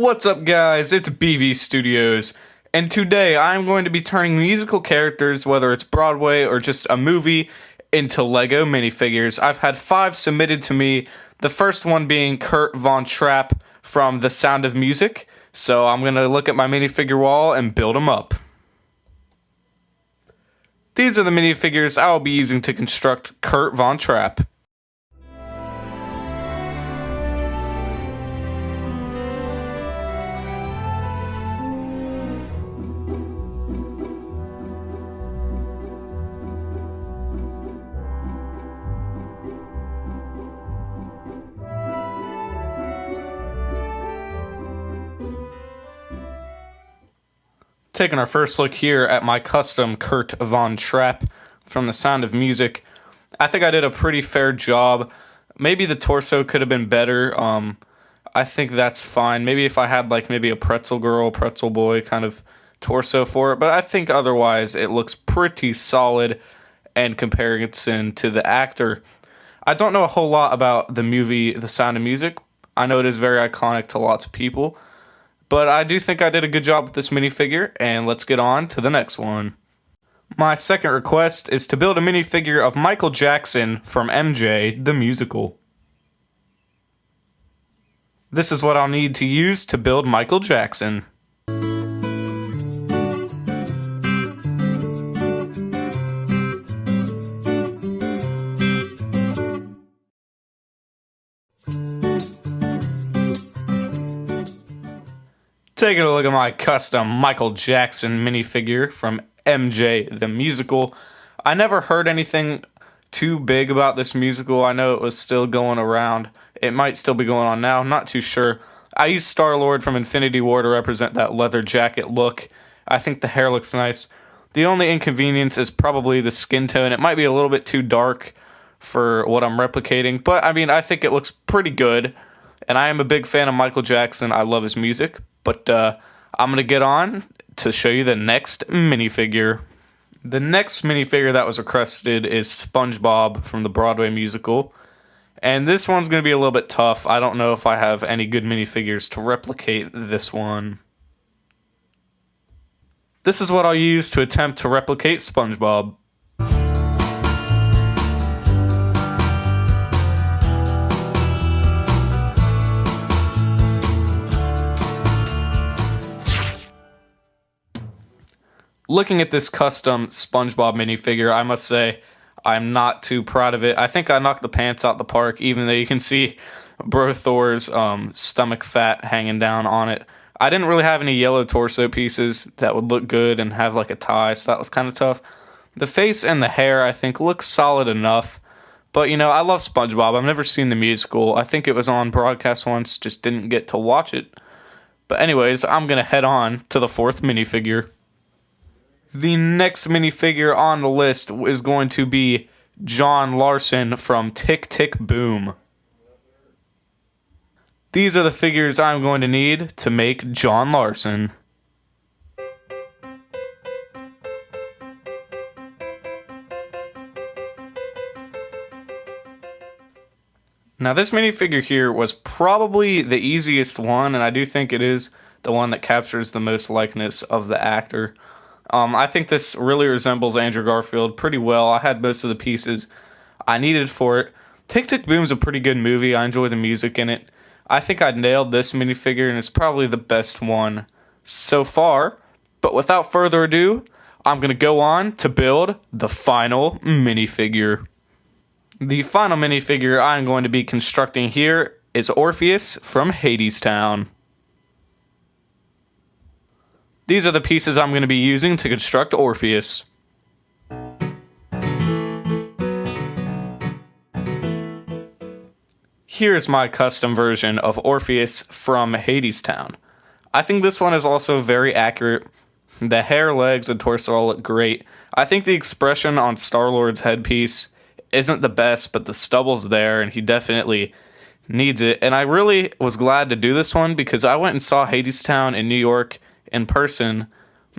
What's up, guys? It's BV Studios, and today I'm going to be turning musical characters, whether it's Broadway or just a movie, into Lego minifigures. I've had 5 submitted to me, the first one being Kurt Von Trapp from The Sound of Music, so I'm going to look at my minifigure wall and build them up. These are the minifigures I will be using to construct Kurt Von Trapp. Taking our first look here at my custom Kurt Von Trapp from The Sound of Music. I think I did a pretty fair job. Maybe the torso could have been better. I think that's fine. Maybe if I had maybe a pretzel girl, pretzel boy kind of torso for it. But I think otherwise it looks pretty solid in comparison to the actor. I don't know a whole lot about the movie The Sound of Music. I know it is very iconic to lots of people. But I do think I did a good job with this minifigure, and let's get on to the next one. My second request is to build a minifigure of Michael Jackson from MJ, the musical. This is what I'll need to use to build Michael Jackson. Taking a look at my custom Michael Jackson minifigure from MJ the Musical. I never heard anything too big about this musical. I know it was still going around. It might still be going on now. I'm not too sure. I used Star-Lord from Infinity War to represent that leather jacket look. I think the hair looks nice. The only inconvenience is probably the skin tone. It might be a little bit too dark for what I'm replicating. But, I think it looks pretty good. And I am a big fan of Michael Jackson. I love his music. But I'm going to get on to show you the next minifigure. The next minifigure that was requested is SpongeBob from the Broadway musical. And this one's going to be a little bit tough. I don't know if I have any good minifigures to replicate this one. This is what I'll use to attempt to replicate SpongeBob. Looking at this custom SpongeBob minifigure, I must say I'm not too proud of it. I think I knocked the pants out the park, even though you can see Bro Thor's stomach fat hanging down on it. I didn't really have any yellow torso pieces that would look good and have a tie, so that was kind of tough. The face and the hair, I think, look solid enough. But, I love SpongeBob. I've never seen the musical. I think it was on broadcast once, just didn't get to watch it. But anyways, I'm going to head on to the 4th minifigure. The next minifigure on the list is going to be John Larson from Tick Tick Boom. These are the figures I'm going to need to make John Larson. Now this minifigure here was probably the easiest one, and I do think it is the one that captures the most likeness of the actor. I think this really resembles Andrew Garfield pretty well. I had most of the pieces I needed for it. Tick Tick Boom's a pretty good movie. I enjoy the music in it. I think I nailed this minifigure, and it's probably the best one so far. But without further ado, I'm going to go on to build the final minifigure. The final minifigure I'm going to be constructing here is Orpheus from Hadestown. These are the pieces I'm going to be using to construct Orpheus. Here's my custom version of Orpheus from Hadestown. I think this one is also very accurate. The hair, legs, and torso all look great. I think the expression on Star-Lord's headpiece isn't the best, but the stubble's there, and he definitely needs it. And I really was glad to do this one because I went and saw Hadestown in New York in person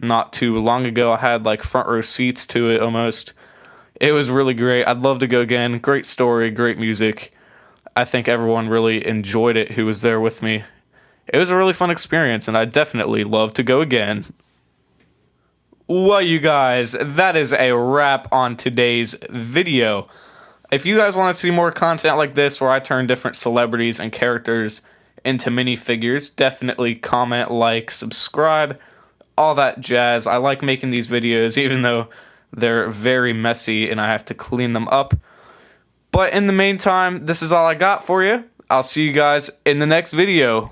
not too long ago. I had front row seats to it almost. It was really great. I'd love to go again. Great story, great music. I think everyone really enjoyed it who was there with me. It was a really fun experience, and I'd definitely love to go again. Well, you guys, that is a wrap on today's video. If you guys want to see more content like this where I turn different celebrities and characters into minifigures, definitely comment, like, subscribe, all that jazz. I like making these videos even though they're very messy and I have to clean them up. But in the meantime, this is all I got for you. I'll see you guys in the next video.